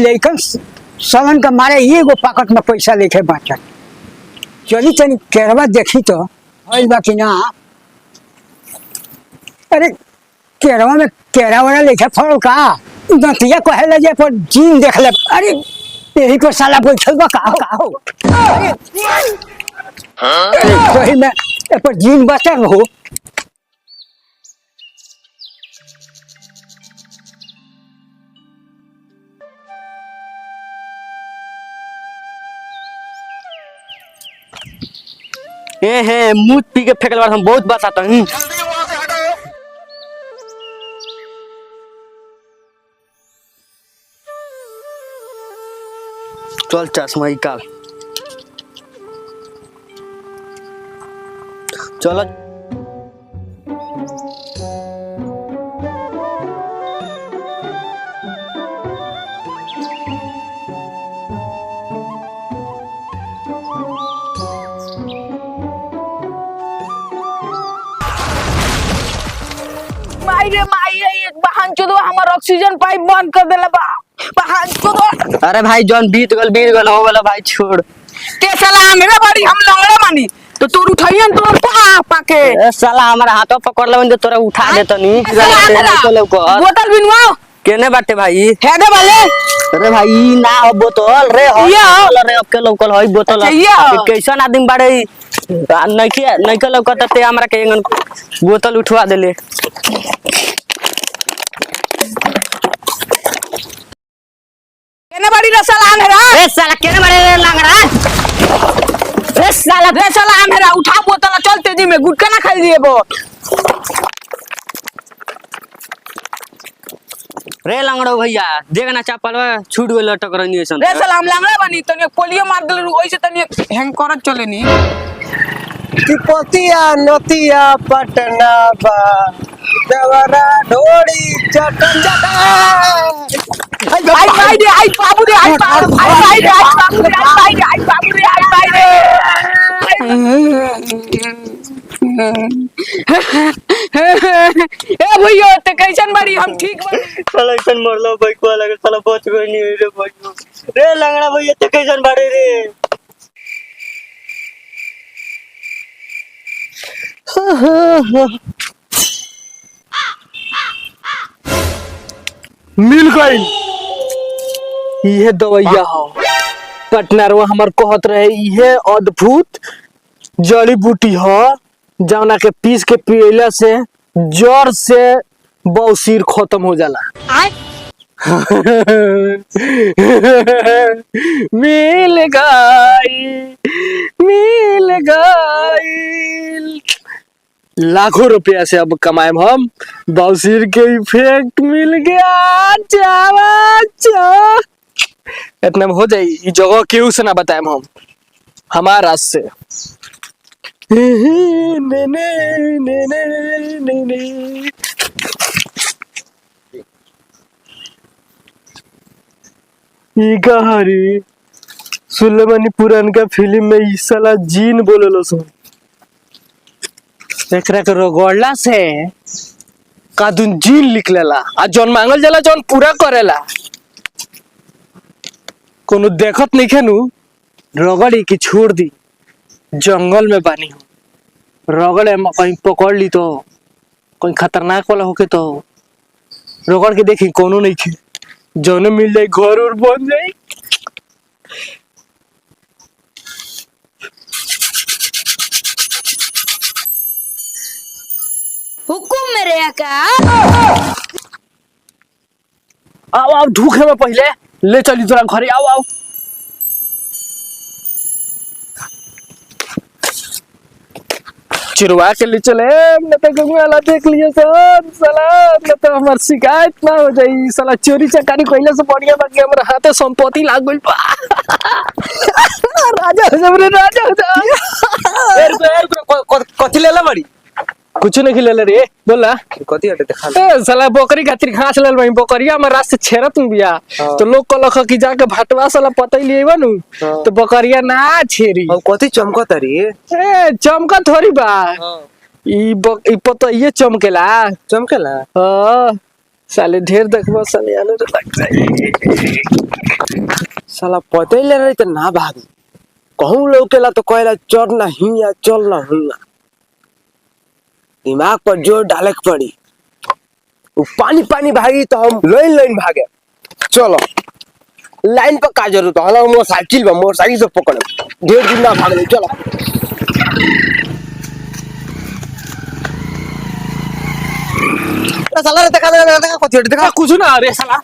लइकन समन का मारे एगो पॉकेट में पैसा लेके बाँचल। चली तनी केरवा देखी तो होइल बा कि ना। अरे केरवा में केरा वाला लेके फल का दतिया कहेला जे पर जीन देख ले। अरे यही को साला बैठल बा का हो। अरे कोई में ए पर जीन बचल हो। हे मुंह पी के फेंकल बार हम बहुत बात आता हूँ। चल चश्मा निकाल चलो। माई रे माई एक बहन चोदो हमर ऑक्सीजन पाइप बंद कर देला बा बहन चोदो। अरे भाई जॉन बीत गल हो गला भाई छोड़ के साला मेरा बड़ी हम लंगड़ा मानी तो तू उठाइयन तो पाके ए साला हमारा हाथों पकड़ लेवन तोरा उठा दे तनी बोतल बिनवाओ केने बाटे भाई हेदे वाले। अरे भाई ना हो बोतल रे हो रे अब के लोकल होई बोतल कैसन आदमी बाड़े नइके लौकत ते हमरा के बोतल उठवा देले। केने बड़ी रसला मेरा ए साला केने बड़े लंगड़ा रे साला मेरा उठा बोतल चल तेजी में गुटका ना खाई दिए बो रे लंगड़ो भैया देख ना चापलवा छूट गेल टकरनी ऐसन रे साला हम लंगड़ा बनी तने पोलियो मार देल ओइसे तने हैंग करत चले नी कि पतिया नतिया पटना बा देवरा ढोड़ी चटन चटा। आई दे आई बाबू रे आई बाबू आई दे आई बाबू रे आई बाबू रे आई बाई रे। ए भैया ते कैसन बड़ी हम ठीक बड़ी साला ऐसन मरलो बाइकवा लगे साला बच गई नहीं रे भाई रे लंगड़ा भैया ते कैसन बाड़े रे। मिल गई ये दवाइया हो पटनरवा हमर कहत रहे ये अद्भुत जड़ी बूटी हो जौना के पीस के पियला से जड़ से बौसीर खत्म हो जाला। मिल गई लाखों रुपया से अब कमाए हम। बौसीर के इफेक्ट मिल गया इतना में हो जाए। ये जगह केहू से ना बताए हम हमारा से ने कहानी सुलेमानी पुरान का फिल्म में इस साला जीन बोलेलो सो एकरा के रगड़ला से कादुन जीन लिख लेला आ जौन मांगल जाला जौन पूरा करेला कोनो देखत नहीं खेनु रगड़ी की छोड़ दी जंगल में बानी हो रगड़े कहीं पकड़ ली तो कहीं खतरनाक वाला होके तो रगड़ के देखी कोनो नहीं खे जौने मिल जाए घर और बन जाए। हुकुम मेरे आका। आओ ढूखे में पहले ले चली तोरा घरे आओ चिरवा के ले चले न तो गंगाला देख लिए सब साला न तो हमार शिकायत ना हो जाई। साला चोरी चकारी कइला से बढ़िया बाकी हमरा हाथे संपत्ति लाग गइल बा। राजा हो जा राजा हो जा। रुको कथि लेला बड़ी कुछ नहीं खिले रे बोला कथि हटे देखा ए साला बकरी खातिर घास लेल भाई बकरिया में रास्ते छेरत बिया तो लोग कहलक कि जाके भाटवा साला पतई लेबा नु तो बकरिया ना छेरी और कथि चमकत रे ए चमका थोड़ी बा ई पतइये चमकेला चमकेला हां साले ढेर देखबो सनियानो रे लग जाए। साला पता ही ले रही तो ना भाग कहूँ लौकेला तो कहला चढ़ ना ही या चल ना हूँ ना। दिमाग पर जोर डाले के पड़ी। वो पानी पानी भागी तो हम लाइन लाइन भागे। चलो लाइन पर का जरूरत है हला मोटरसाइकिल से पकड़े ढेर दिन ना भाग ले चलो। साला रे देखा कथि देखा कुछ ना रे साला।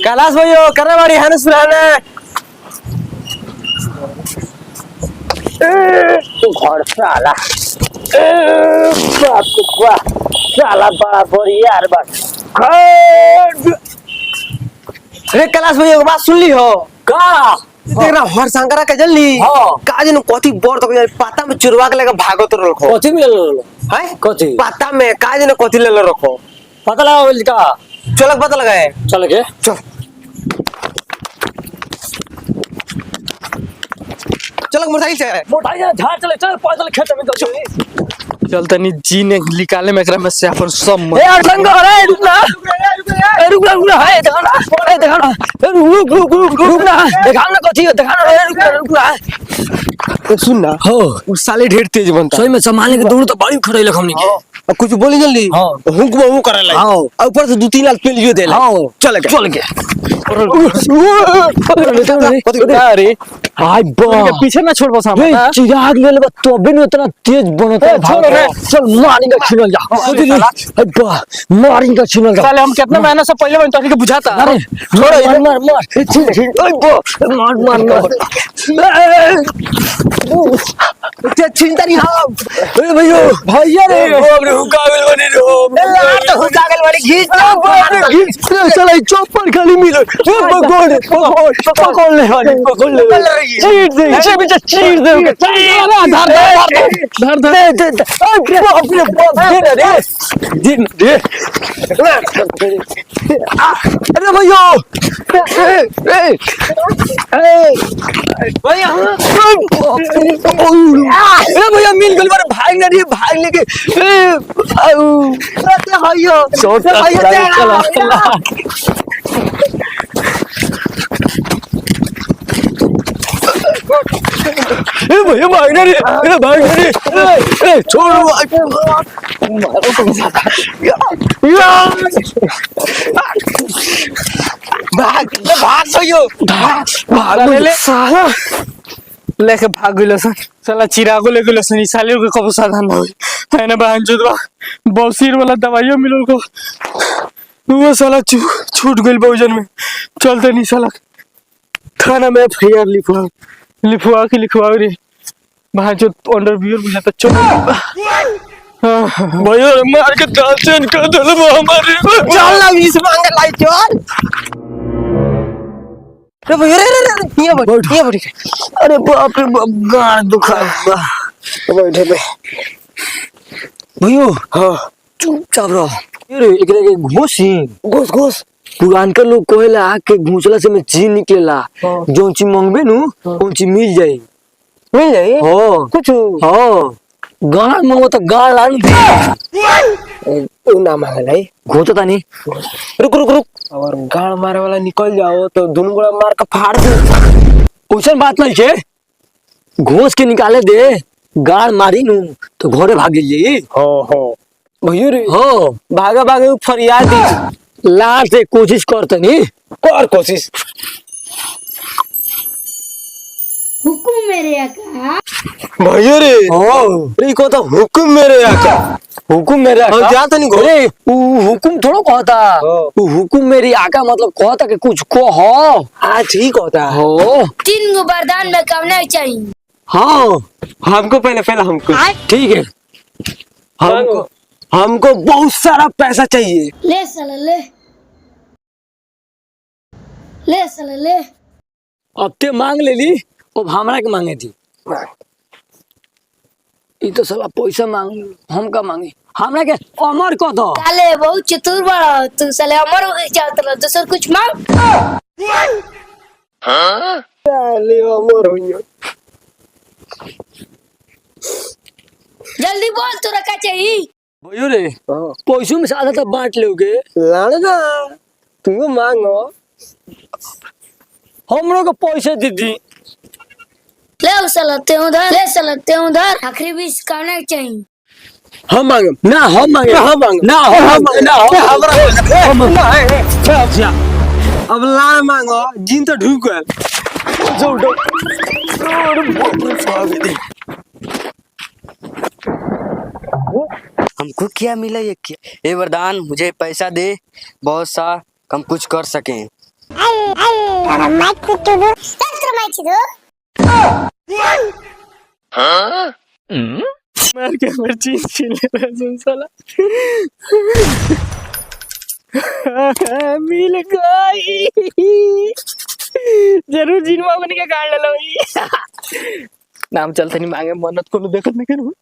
कैलाश भाइयों करे बाड़ी है सुराने घर साला बाप को खुआ साला बड़ा बड़ी यार बस रे कैलाश भाइयों की बात सुन ली हो का देखना हर शंकरा के जल्दी हाँ। काज न कथि बोर तो पाता में चुरवा के लेके भागो तो रखो कथी मिल है कथी पाता में काज न कथि ले रखो पता लगा बोल का चलक पता लगाए चल के चल चलक मोटरसाइकिल से मोटाई झाड़ चले चल पैदल खेत में चल चल तनी जी ने निकाले में एकरा में से अपन सब ए यार शंकर ए रुक ना ए रुक ना है देखा ना ए देखा ना रुक ना देखा ना कथी है देखा ना रुक ना सुन ना हो उस साले ढेर तेज बनता सही में संभालने के दूर तो बड़ी खड़े लख हमनी के अब कुछ बोली जल्दी हाँ। हुक वो करे ला हाँ। और ऊपर से 2-3 लाख पेलियो दे ला हाँ चल के चल के अरे हाय बा पीछे ना छोड़ बस ए चिराग ले ले तो भी नहीं उतना तेज बनता है छोड़ रे। चल मारेंगे छिनल जा हाय बा मारेंगे छिनल जा साले हम कितना महीना से पहले बन के बुझाता अरे मार मार मार छिन ओए बा मार मार ते चिंता नहीं हम ए भैया रे बाप रे हुकागल बने रे लाट हुकागल वाली घीच चल चौपर खाली मिल पकड़ ले वाली पकड़ ले चीर दे इसे भी चीर दे धर दे बाप रे बाप दे रे अरे भैया भैया अरे भैया मिल गल मारे भाग ना रे भाग लेके भैया चला भैया भागना रे भागना रे छोड़ भाग भैया भाग ले साला लेके भाग गइल सन साला चिरागो ले गइल सन साले के कब साधन ना होई है ना बहन चोदवा बौसीर वाला दवाइयो मिलल को वो साला छूट गइल बहुजन में चलते नहीं साला थाना में एफआईआर लिखवा रे बहन चोद अंडर बियर बुझाता चल भैया मार के दाल चेंज कर देले हमारे चल ना 20 मांगे लाई चल रे भैया रे ये बैठ अरे बाप रे बाप गाड़ दुखा बैठे बे भैया हां चुपचाप रहो अरे एकरे के घोष पुरान के लोग कहेला के घूंचला से में चीज निकलेला जो चीज मांगबे नु वो चीज मिल जाई हो कुछ हो गाड़ मांगो तो गाड़ लान ओ ना मांगलाई घोचता नहीं रुक और गाड़ मारे वाला निकल जाओ तो दोनों गोला मार के फाड़ दे ओसन बात नहीं छे घोष के निकाले दे गाड़ मारी नु तो घरे भाग जाई हो भैया रे हो भागा फरियाद दी लार से कोशिश करते नहीं कर कोशिश हुकुम मेरे आका। भैया रे हो रे को तो हुकुम मेरे आका हुकुम मेरे हम आका जाते नहीं घोड़े अरे वो हुकुम थोड़ा कहता वो हुकुम मेरी आका मतलब कहता कि कुछ को हो हाँ ठीक होता है हो 3 गो वरदान में करना चाहिए। हाँ हमको पहले हमको ठीक है हमको बहुत सारा पैसा चाहिए ले साला ले अब ते मांग ले ली अब हमरा के मांगे थी ये तो साला पैसा मांग हम का मांगे हमरा के अमर को दो। साले बहुत चतुर बड़ा तू साले अमर हो गई चाहत रहा दूसर कुछ मांग साले अमर होइयो। जल्दी बोल तू रखा चाहिए भयो रे पैसों में से आधा तो बांट लोगे। लाने ना तुमको मांगो हमरो को पैसे दीदी। ले सलते उधर ले सलते उधर आखिरी 20 करना चाहिए हम मांगे ना हम मांगे हम मांगे ना हम मांगे ना हमरा अब ला मांगो जिन तो ढूक है जो उठो हमको क्या मिला ये क्या? ए वरदान मुझे पैसा दे बहुत सा हम कुछ कर सकें। मार के मर चीज छीन ले रहा है सुन साला। मिल गई जरूर जिनवा बन के काट ले भाई। नाम चलते नहीं मांगे मन्नत को देखत नहीं करू।